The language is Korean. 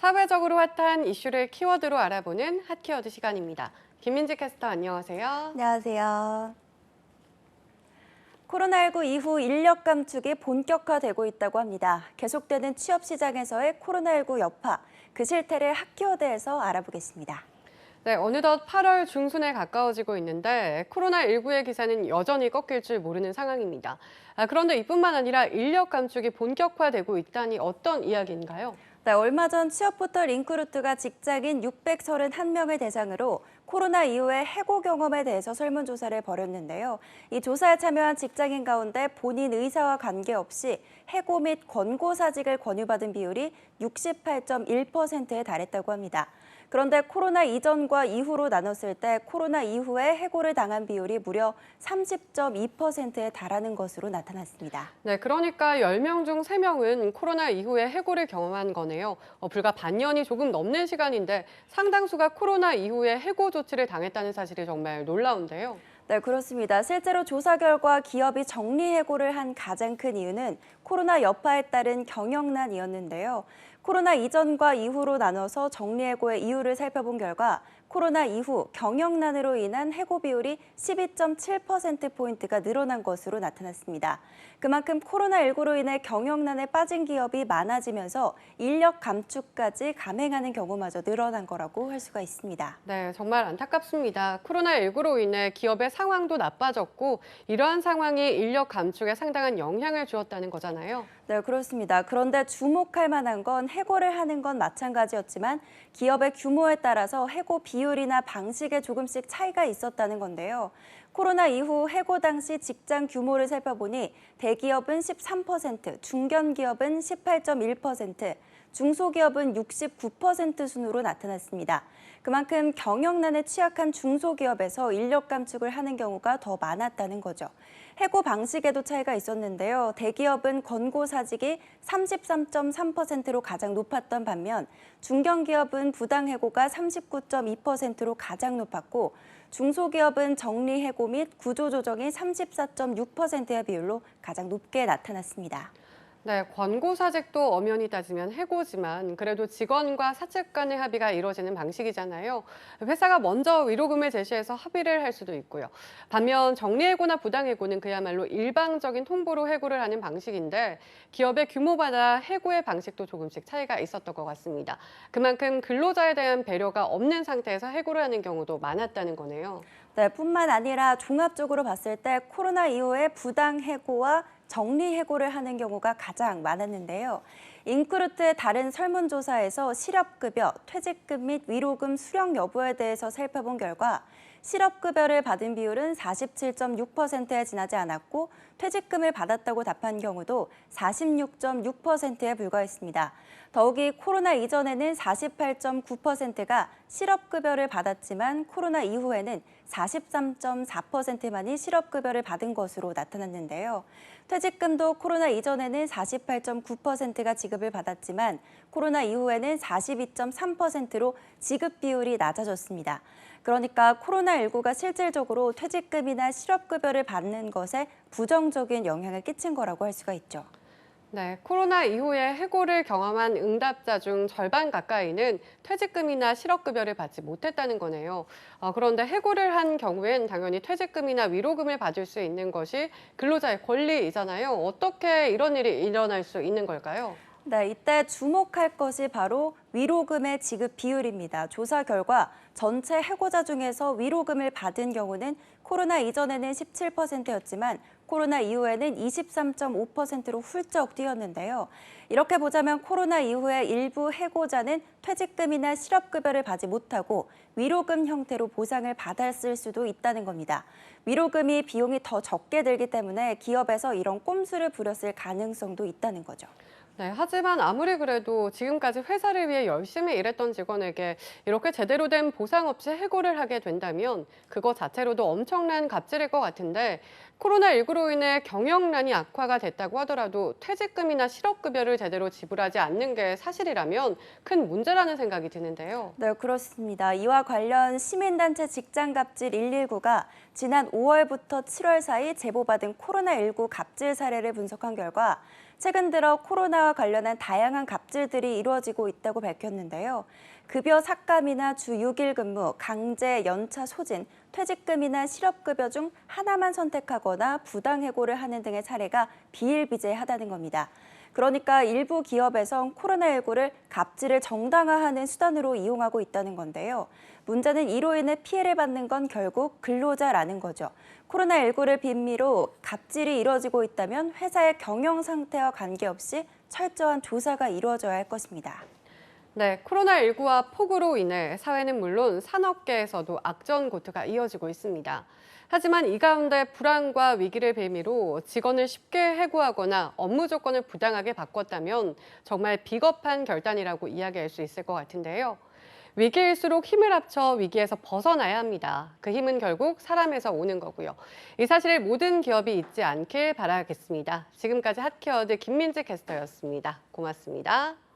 사회적으로 핫한 이슈를 키워드로 알아보는 핫키워드 시간입니다. 김민지 캐스터 안녕하세요. 안녕하세요. 코로나19 이후 인력 감축이 본격화되고 있다고 합니다. 계속되는 취업 시장에서의 코로나19 여파, 그 실태를 핫키워드에서 알아보겠습니다. 네, 어느덧 8월 중순에 가까워지고 있는데 코로나19의 기세는 여전히 꺾일 줄 모르는 상황입니다. 그런데 이뿐만 아니라 인력 감축이 본격화되고 있다니 어떤 이야기인가요? 네, 얼마 전 취업 포털 링크루트가 직장인 631명을 대상으로 코로나 이후의 해고 경험에 대해서 설문조사를 벌였는데요. 이 조사에 참여한 직장인 가운데 본인 의사와 관계없이 해고 및 권고사직을 권유받은 비율이 68.1%에 달했다고 합니다. 그런데 코로나 이전과 이후로 나눴을 때 코로나 이후에 해고를 당한 비율이 무려 30.2%에 달하는 것으로 나타났습니다. 네, 그러니까 10명 중 3명은 코로나 이후에 해고를 경험한 거네요. 불과 반년이 조금 넘는 시간인데 상당수가 코로나 이후에 해고 조치를 당했다는 사실이 정말 놀라운데요. 네, 그렇습니다. 실제로 조사 결과 기업이 정리해고를 한 가장 큰 이유는 코로나 여파에 따른 경영난이었는데요. 코로나 이전과 이후로 나눠서 정리해고의 이유를 살펴본 결과 코로나 이후 경영난으로 인한 해고 비율이 12.7%포인트가 늘어난 것으로 나타났습니다. 그만큼 코로나19로 인해 경영난에 빠진 기업이 많아지면서 인력 감축까지 감행하는 경우마저 늘어난 거라고 할 수가 있습니다. 네, 정말 안타깝습니다. 코로나19로 인해 기업의 상황도 나빠졌고 이러한 상황이 인력 감축에 상당한 영향을 주었다는 거잖아요. 네, 그렇습니다. 그런데 주목할 만한 건 해고를 하는 건 마찬가지였지만 기업의 규모에 따라서 해고 비율이나 방식에 조금씩 차이가 있었다는 건데요. 코로나 이후 해고 당시 직장 규모를 살펴보니 대기업은 13%, 중견기업은 18.1%, 중소기업은 69% 순으로 나타났습니다. 그만큼 경영난에 취약한 중소기업에서 인력 감축을 하는 경우가 더 많았다는 거죠. 해고 방식에도 차이가 있었는데요. 대기업은 권고사직이 33.3%로 가장 높았던 반면 중견기업은 부당해고가 39.2%로 가장 높았고 중소기업은 정리해고 및 구조조정이 34.6%의 비율로 가장 높게 나타났습니다. 네, 권고사직도 엄연히 따지면 해고지만 그래도 직원과 사측 간의 합의가 이루어지는 방식이잖아요. 회사가 먼저 위로금을 제시해서 합의를 할 수도 있고요. 반면 정리해고나 부당해고는 그야말로 일방적인 통보로 해고를 하는 방식인데 기업의 규모마다 해고의 방식도 조금씩 차이가 있었던 것 같습니다. 그만큼 근로자에 대한 배려가 없는 상태에서 해고를 하는 경우도 많았다는 거네요. 네, 뿐만 아니라 종합적으로 봤을 때 코로나 이후에 부당해고와 정리해고를 하는 경우가 가장 많았는데요. 인크루트의 다른 설문조사에서 실업급여, 퇴직금 및 위로금 수령 여부에 대해서 살펴본 결과 실업급여를 받은 비율은 47.6%에 지나지 않았고 퇴직금을 받았다고 답한 경우도 46.6%에 불과했습니다. 더욱이 코로나 이전에는 48.9%가 실업급여를 받았지만 코로나 이후에는 43.4%만이 실업급여를 받은 것으로 나타났는데요. 퇴직금도 코로나 이전에는 48.9%가 지급을 받았지만 코로나 이후에는 42.3%로 지급 비율이 낮아졌습니다. 그러니까 코로나19가 실질적으로 퇴직금이나 실업급여를 받는 것에 부정적인 영향을 끼친 거라고 할 수가 있죠. 네, 코로나 이후에 해고를 경험한 응답자 중 절반 가까이는 퇴직금이나 실업급여를 받지 못했다는 거네요. 그런데 해고를 한 경우엔 당연히 퇴직금이나 위로금을 받을 수 있는 것이 근로자의 권리이잖아요. 어떻게 이런 일이 일어날 수 있는 걸까요? 네, 이때 주목할 것이 바로 위로금의 지급 비율입니다. 조사 결과 전체 해고자 중에서 위로금을 받은 경우는 코로나 이전에는 17%였지만 코로나 이후에는 23.5%로 훌쩍 뛰었는데요. 이렇게 보자면 코로나 이후에 일부 해고자는 퇴직금이나 실업급여를 받지 못하고 위로금 형태로 보상을 받았을 수도 있다는 겁니다. 위로금이 비용이 더 적게 들기 때문에 기업에서 이런 꼼수를 부렸을 가능성도 있다는 거죠. 네, 하지만 아무리 그래도 지금까지 회사를 위해 열심히 일했던 직원에게 이렇게 제대로 된 보상 없이 해고를 하게 된다면 그거 자체로도 엄청난 갑질일 것 같은데 코로나19로 인해 경영난이 악화가 됐다고 하더라도 퇴직금이나 실업급여를 제대로 지불하지 않는 게 사실이라면 큰 문제라는 생각이 드는데요. 네, 그렇습니다. 이와 관련 시민단체 직장갑질 119가 지난 5월부터 7월 사이 제보받은 코로나19 갑질 사례를 분석한 결과 최근 들어 코로나와 관련한 다양한 갑질들이 이루어지고 있다고 밝혔는데요. 급여 삭감이나 주 6일 근무, 강제 연차 소진, 퇴직금이나 실업급여 중 하나만 선택하거나 부당해고를 하는 등의 사례가 비일비재하다는 겁니다. 그러니까 일부 기업에선 코로나19를 갑질을 정당화하는 수단으로 이용하고 있다는 건데요. 문제는 이로 인해 피해를 받는 건 결국 근로자라는 거죠. 코로나19를 빌미로 갑질이 이루어지고 있다면 회사의 경영 상태와 관계없이 철저한 조사가 이루어져야 할 것입니다. 네, 코로나19와 폭우로 인해 사회는 물론 산업계에서도 악전고투가 이어지고 있습니다. 하지만 이 가운데 불안과 위기를 빌미로 직원을 쉽게 해고하거나 업무 조건을 부당하게 바꿨다면 정말 비겁한 결단이라고 이야기할 수 있을 것 같은데요. 위기일수록 힘을 합쳐 위기에서 벗어나야 합니다. 그 힘은 결국 사람에서 오는 거고요. 이 사실을 모든 기업이 잊지 않길 바라겠습니다. 지금까지 핫케어드 김민지 캐스터였습니다. 고맙습니다.